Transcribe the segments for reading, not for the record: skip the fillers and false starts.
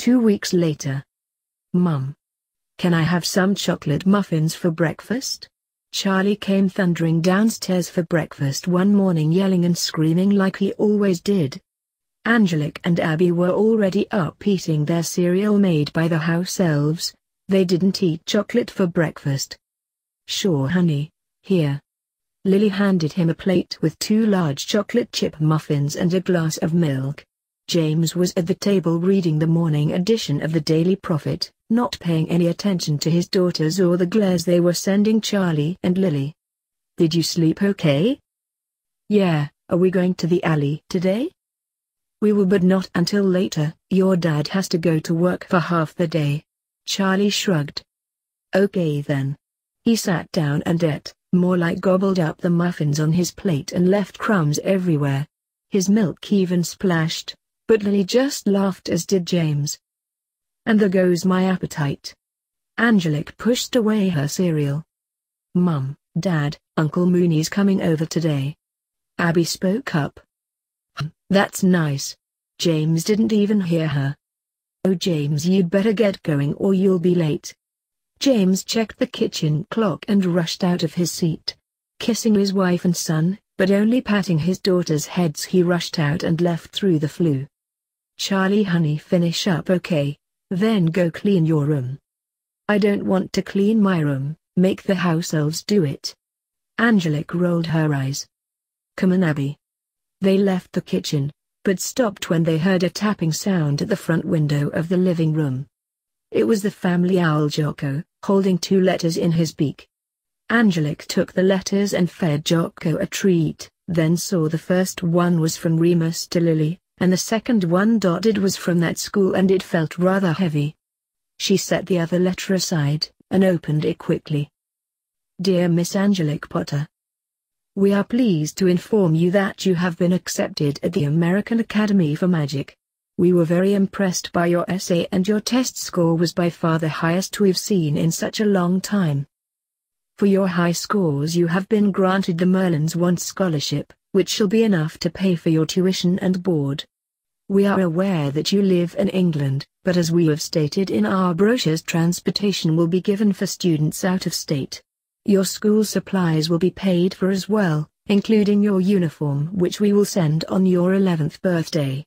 2 weeks later. Mum. Can I have some chocolate muffins for breakfast? Charlie came thundering downstairs for breakfast one morning, yelling and screaming like he always did. Angelique and Abby were already up eating their cereal made by the house elves. They didn't eat chocolate for breakfast. Sure honey, here. Lily handed him a plate with 2 large chocolate chip muffins and a glass of milk. James was at the table reading the morning edition of the Daily Prophet, not paying any attention to his daughters or the glares they were sending Charlie and Lily. Did you sleep okay? Yeah, are we going to the alley today? We will, but not until later. Your dad has to go to work for half the day. Charlie shrugged. Okay then. He sat down and ate, more like gobbled up the muffins on his plate and left crumbs everywhere. His milk even splashed, but Lily just laughed, as did James. And there goes my appetite. Angelique pushed away her cereal. Mum, Dad, Uncle Mooney's coming over today. Abby spoke up. That's nice. James didn't even hear her. Oh James, you'd better get going or you'll be late. James checked the kitchen clock and rushed out of his seat. Kissing his wife and son, but only patting his daughters' heads, he rushed out and left through the flue. Charlie honey, finish up okay, then go clean your room. I don't want to clean my room, make the house elves do it. Angelique rolled her eyes. Come on Abby. They left the kitchen, but stopped when they heard a tapping sound at the front window of the living room. It was the family owl Jocko, holding 2 letters in his beak. Angelique took the letters and fed Jocko a treat, then saw the first one was from Remus to Lily, and the second one dotted was from that school, and it felt rather heavy. She set the other letter aside, and opened it quickly. Dear Miss Angelique Potter, we are pleased to inform you that you have been accepted at the American Academy for Magic. We were very impressed by your essay, and your test score was by far the highest we've seen in such a long time. For your high scores you have been granted the Merlin's Want Scholarship, which shall be enough to pay for your tuition and board. We are aware that you live in England, but as we have stated in our brochures, transportation will be given for students out of state. Your school supplies will be paid for as well, including your uniform, which we will send on your 11th birthday.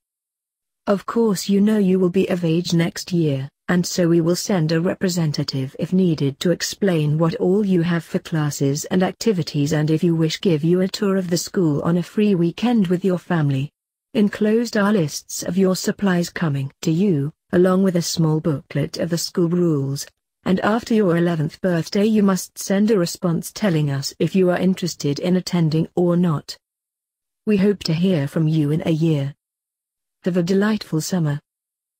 Of course you know you will be of age next year, and so we will send a representative if needed to explain what all you have for classes and activities, and if you wish give you a tour of the school on a free weekend with your family. Enclosed are lists of your supplies coming to you, along with a small booklet of the school rules, and after your 11th birthday you must send a response telling us if you are interested in attending or not. We hope to hear from you in a year. Have a delightful summer.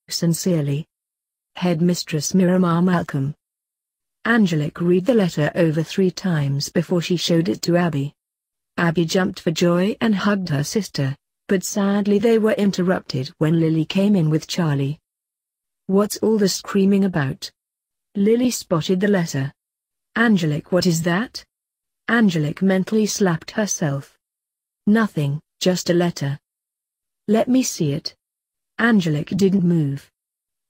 Sincerely, Headmistress Miramar Malcolm. Angelique read the letter over 3 times before she showed it to Abby. Abby jumped for joy and hugged her sister, but sadly they were interrupted when Lily came in with Charlie. What's all the screaming about? Lily spotted the letter. Angelique, what is that? Angelique mentally slapped herself. Nothing, just a letter. Let me see it. Angelique didn't move.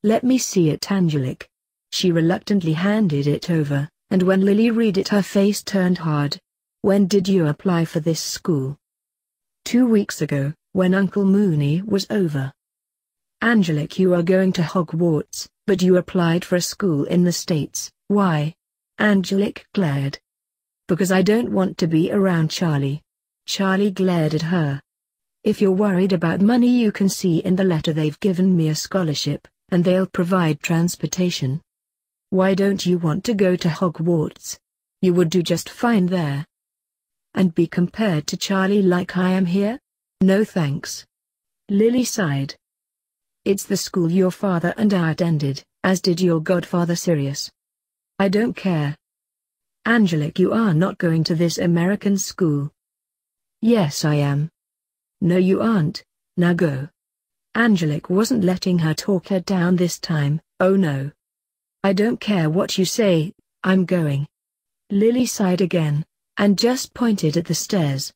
Let me see it, Angelique. She reluctantly handed it over, and when Lily read it her face turned hard. When did you apply for this school? 2 weeks ago, when Uncle Mooney was over. Angelique, you are going to Hogwarts, but you applied for a school in the States, why? Angelique glared. Because I don't want to be around Charlie. Charlie glared at her. If you're worried about money, you can see in the letter they've given me a scholarship, and they'll provide transportation. Why don't you want to go to Hogwarts? You would do just fine there. And be compared to Charlie like I am here? No thanks. Lily sighed. It's the school your father and I attended, as did your godfather Sirius. I don't care. Angelique, you are not going to this American school. Yes, I am. No, you aren't. Now go. Angelique wasn't letting her talk her down this time. Oh no. I don't care what you say, I'm going. Lily sighed again, and just pointed at the stairs.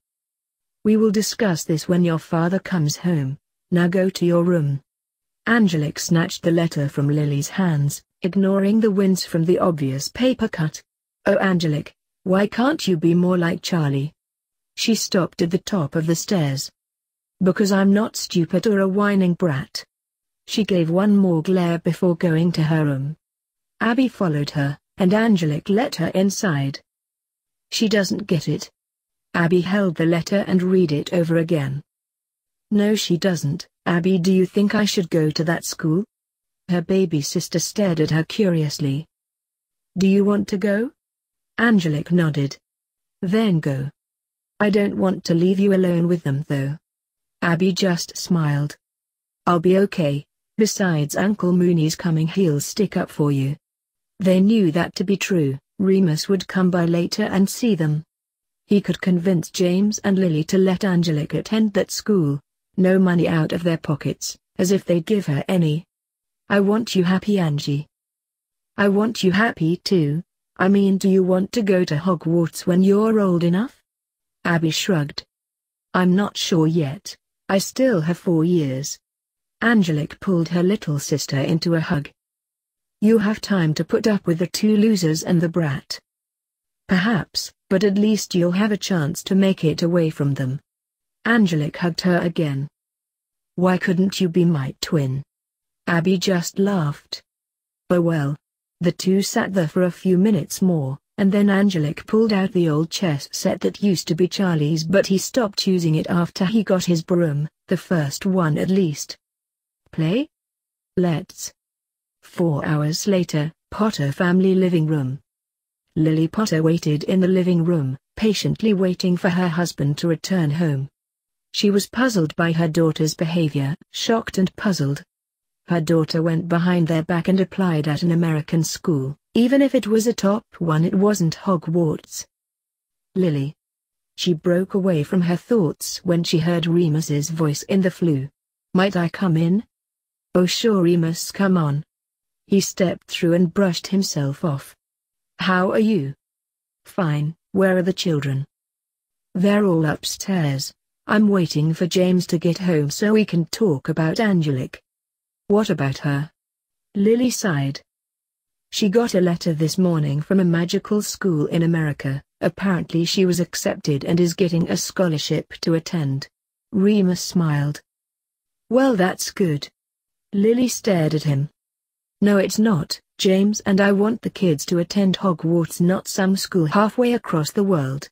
We will discuss this when your father comes home. Now go to your room. Angelique snatched the letter from Lily's hands, ignoring the wince from the obvious paper cut. "Oh Angelique, why can't you be more like Charlie?" She stopped at the top of the stairs. "Because I'm not stupid or a whining brat." She gave one more glare before going to her room. Abby followed her, and Angelique let her inside. "She doesn't get it." Abby held the letter and read it over again. "No she doesn't. Abby, do you think I should go to that school?" Her baby sister stared at her curiously. "Do you want to go?" Angelique nodded. "Then go." "I don't want to leave you alone with them though." Abby just smiled. "I'll be okay, besides Uncle Mooney's coming, he'll stick up for you." They knew that to be true. Remus would come by later and see them. He could convince James and Lily to let Angelique attend that school. No money out of their pockets, as if they'd give her any. "I want you happy, Angie." "I want you happy too. I mean, do you want to go to Hogwarts when you're old enough?" Abby shrugged. "I'm not sure yet. I still have 4 years." Angelique pulled her little sister into a hug. "You have time to put up with the 2 losers and the brat." "Perhaps, but at least you'll have a chance to make it away from them." Angelique hugged her again. "Why couldn't you be my twin?" Abby just laughed. "Oh well." The 2 sat there for a few minutes more, and then Angelique pulled out the old chess set that used to be Charlie's, but he stopped using it after he got his broom, the first one at least. "Play? Let's." 4 hours later, Potter family living room. Lily Potter waited in the living room, patiently waiting for her husband to return home. She was puzzled by her daughter's behavior, shocked and puzzled. Her daughter went behind their back and applied at an American school. Even if it was a top one, it wasn't Hogwarts. Lily. She broke away from her thoughts when she heard Remus's voice in the flue. "Might I come in?" "Oh sure Remus, come on." He stepped through and brushed himself off. "How are you?" "Fine. Where are the children?" "They're all upstairs. I'm waiting for James to get home so we can talk about Angelique." "What about her?" Lily sighed. "She got a letter this morning from a magical school in America. Apparently she was accepted and is getting a scholarship to attend." Remus smiled. "Well, that's good." Lily stared at him. "No, it's not, James, and I want the kids to attend Hogwarts, not some school halfway across the world."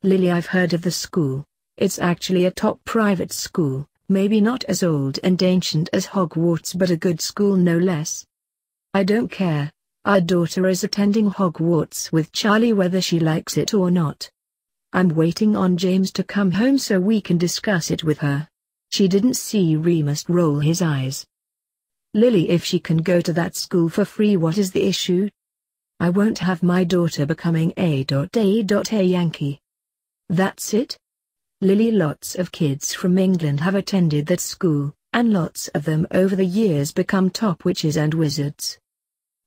"Lily, I've heard of the school. It's actually a top private school, maybe not as old and ancient as Hogwarts, but a good school no less." "I don't care. Our daughter is attending Hogwarts with Charlie whether she likes it or not. I'm waiting on James to come home so we can discuss it with her." She didn't see Remus roll his eyes. "Lily, if she can go to that school for free, what is the issue?" "I won't have my daughter becoming a Yankee." "That's it?" "Lily, lots of kids from England have attended that school, and lots of them over the years become top witches and wizards.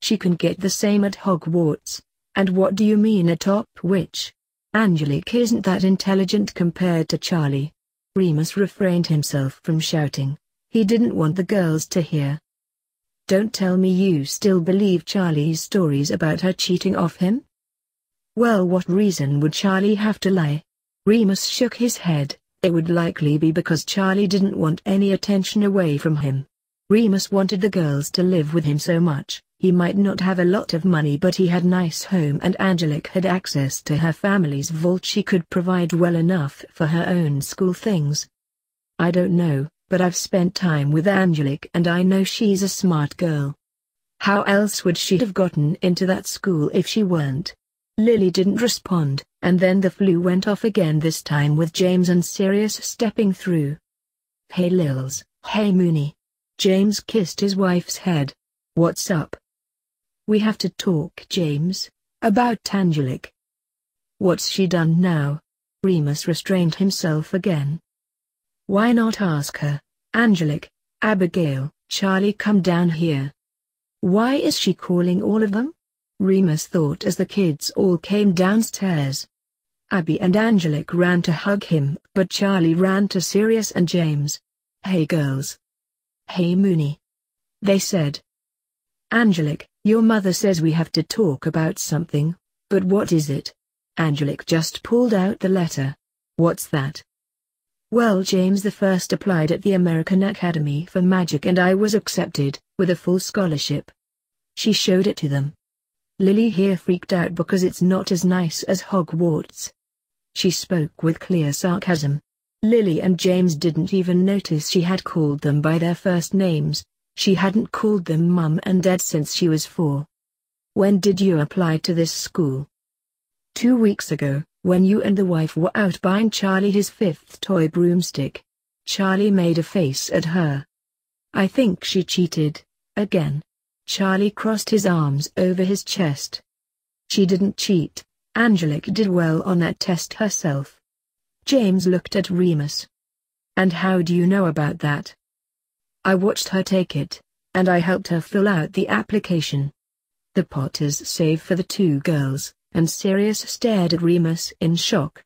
She can get the same at Hogwarts." "And what do you mean a top witch?" "Angelique isn't that intelligent compared to Charlie." Remus refrained himself from shouting. He didn't want the girls to hear. "Don't tell me you still believe Charlie's stories about her cheating off him?" "Well, what reason would Charlie have to lie?" Remus shook his head. "It would likely be because Charlie didn't want any attention away from him. Remus wanted the girls to live with him so much. He might not have a lot of money, but he had nice home, and Angelique had access to her family's vault. She could provide well enough for her own school things. I don't know, but I've spent time with Angelique and I know she's a smart girl. How else would she have gotten into that school if she weren't?" Lily didn't respond, and then the flue went off again, this time with James and Sirius stepping through. "Hey Lils, hey Mooney." James kissed his wife's head. "What's up?" "We have to talk, James, about Angelique." "What's she done now?" Remus restrained himself again. "Why not ask her? Angelique, Abigail, Charlie, come down here." "Why is she calling all of them?" Remus thought as the kids all came downstairs. Abby and Angelique ran to hug him, but Charlie ran to Sirius and James. "Hey girls." "Hey Mooney." they said. Angelique, your mother says we have to talk about something, but what is it? Angelique just pulled out the letter. What's that? Well, James I applied at the American Academy for Magic and I was accepted, with a full scholarship. She showed it to them. Lily here freaked out because it's not as nice as Hogwarts. She spoke with clear sarcasm. Lily and James didn't even notice she had called them by their first names. She hadn't called them Mum and Dad since she was 4. When did you apply to this school? 2 weeks ago, when you and the wife were out buying Charlie his 5th toy broomstick. Charlie made a face at her. I think she cheated, again. Charlie crossed his arms over his chest. She didn't cheat, Angelique did well on that test herself. James looked at Remus. And how do you know about that? I watched her take it, and I helped her fill out the application. The Potters saved for the 2 girls, and Sirius stared at Remus in shock.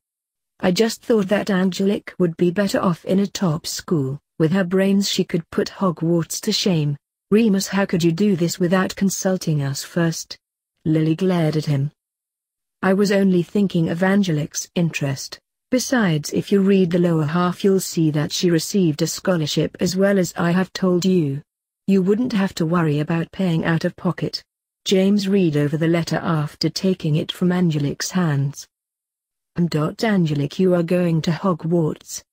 I just thought that Angelique would be better off in a top school. With her brains she could put Hogwarts to shame. Remus, how could you do this without consulting us first? Lily glared at him. I was only thinking of Angelique's interest. Besides, if you read the lower half you'll see that she received a scholarship as well as I have told you. You wouldn't have to worry about paying out of pocket. James read over the letter after taking it from Angelique's hands. Angelique, you are going to Hogwarts.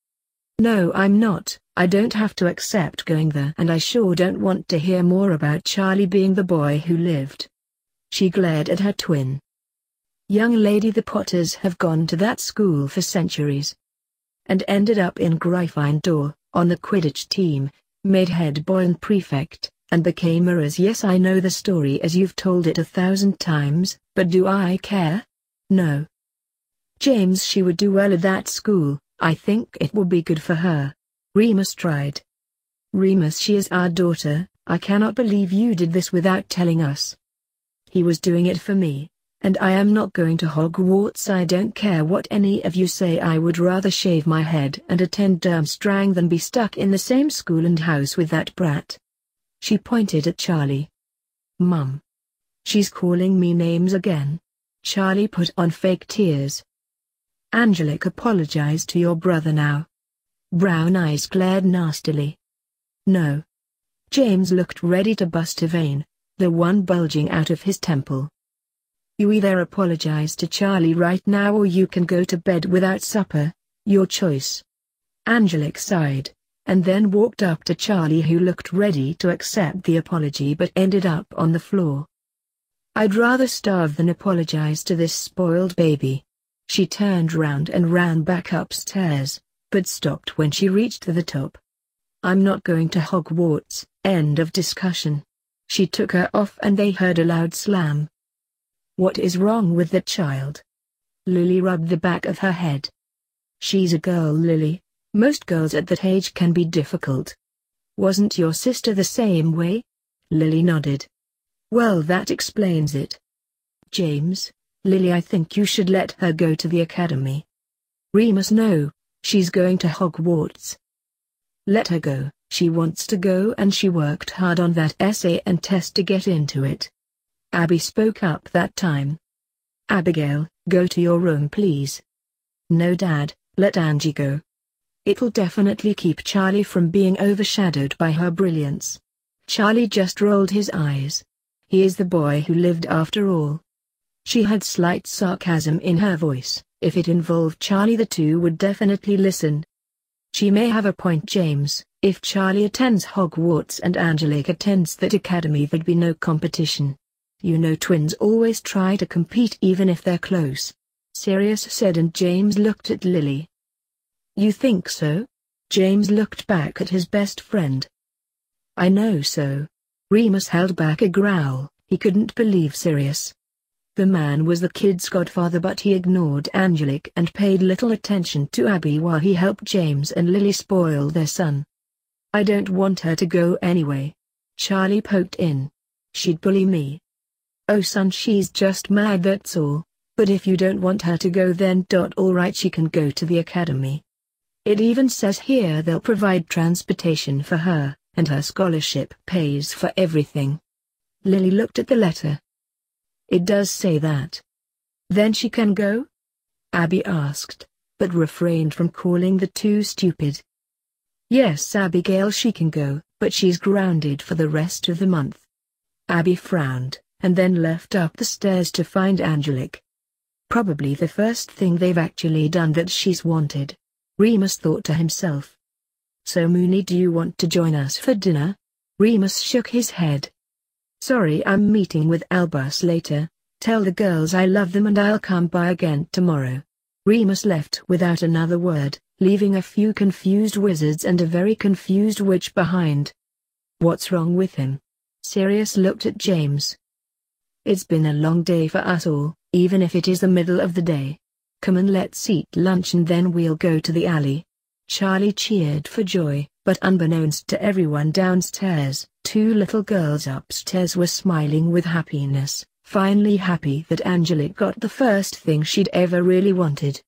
No, I'm not. I don't have to accept going there, and I sure don't want to hear more about Charlie being the boy who lived. She glared at her twin. Young lady, the Potters have gone to that school for centuries. And ended up in Gryffindor, on the Quidditch team, made head boy and prefect, and became mirrors. Yes, I know the story as you've told it 1,000 times, but do I care? No. James, she would do well at that school. I think it will be good for her. Remus tried. Remus, she is our daughter. I cannot believe you did this without telling us. He was doing it for me. And I am not going to Hogwarts. I don't care what any of you say. I would rather shave my head and attend Durmstrang than be stuck in the same school and house with that brat. She pointed at Charlie. Mum. She's calling me names again. Charlie put on fake tears. Angelique, apologize to your brother now. Brown eyes glared nastily. No. James looked ready to bust a vein, the one bulging out of his temple. You either apologize to Charlie right now or you can go to bed without supper, your choice. Angelique sighed, and then walked up to Charlie, who looked ready to accept the apology but ended up on the floor. I'd rather starve than apologize to this spoiled baby. She turned round and ran back upstairs, but stopped when she reached the top. I'm not going to Hogwarts, end of discussion. She took her off and they heard a loud slam. What is wrong with the child? Lily rubbed the back of her head. She's a girl, Lily. Most girls at that age can be difficult. Wasn't your sister the same way? Lily nodded. Well, that explains it. James, Lily, I think you should let her go to the academy. Remus, no, she's going to Hogwarts. Let her go. She wants to go and she worked hard on that essay and test to get into it. Abby spoke up that time. Abigail, go to your room please. No Dad, let Angie go. It'll definitely keep Charlie from being overshadowed by her brilliance. Charlie just rolled his eyes. He is the boy who lived after all. She had slight sarcasm in her voice. If it involved Charlie, the two would definitely listen. She may have a point, James. If Charlie attends Hogwarts and Angelique attends that academy, there'd be no competition. You know twins always try to compete even if they're close. Sirius said, and James looked at Lily. You think so? James looked back at his best friend. I know so. Remus held back a growl. He couldn't believe Sirius. The man was the kid's godfather, but he ignored Angelique and paid little attention to Abby while he helped James and Lily spoil their son. I don't want her to go anyway. Charlie poked in. She'd bully me. Oh son, she's just mad, that's all. But if you don't want her to go then alright, she can go to the academy. It even says here they'll provide transportation for her, and her scholarship pays for everything. Lily looked at the letter. It does say that. Then she can go? Abby asked, but refrained from calling the two stupid. Yes, Abigail, she can go, but she's grounded for the rest of the month. Abby frowned, and then left up the stairs to find Angelique. Probably the first thing they've actually done that she's wanted. Remus thought to himself. So Moony, do you want to join us for dinner? Remus shook his head. Sorry, I'm meeting with Albus later. Tell the girls I love them and I'll come by again tomorrow. Remus left without another word, leaving a few confused wizards and a very confused witch behind. What's wrong with him? Sirius looked at James. It's been a long day for us all, even if it is the middle of the day. Come and let's eat lunch and then we'll go to the alley. Charlie cheered for joy, but unbeknownst to everyone downstairs, two little girls upstairs were smiling with happiness, finally happy that Angelique got the first thing she'd ever really wanted.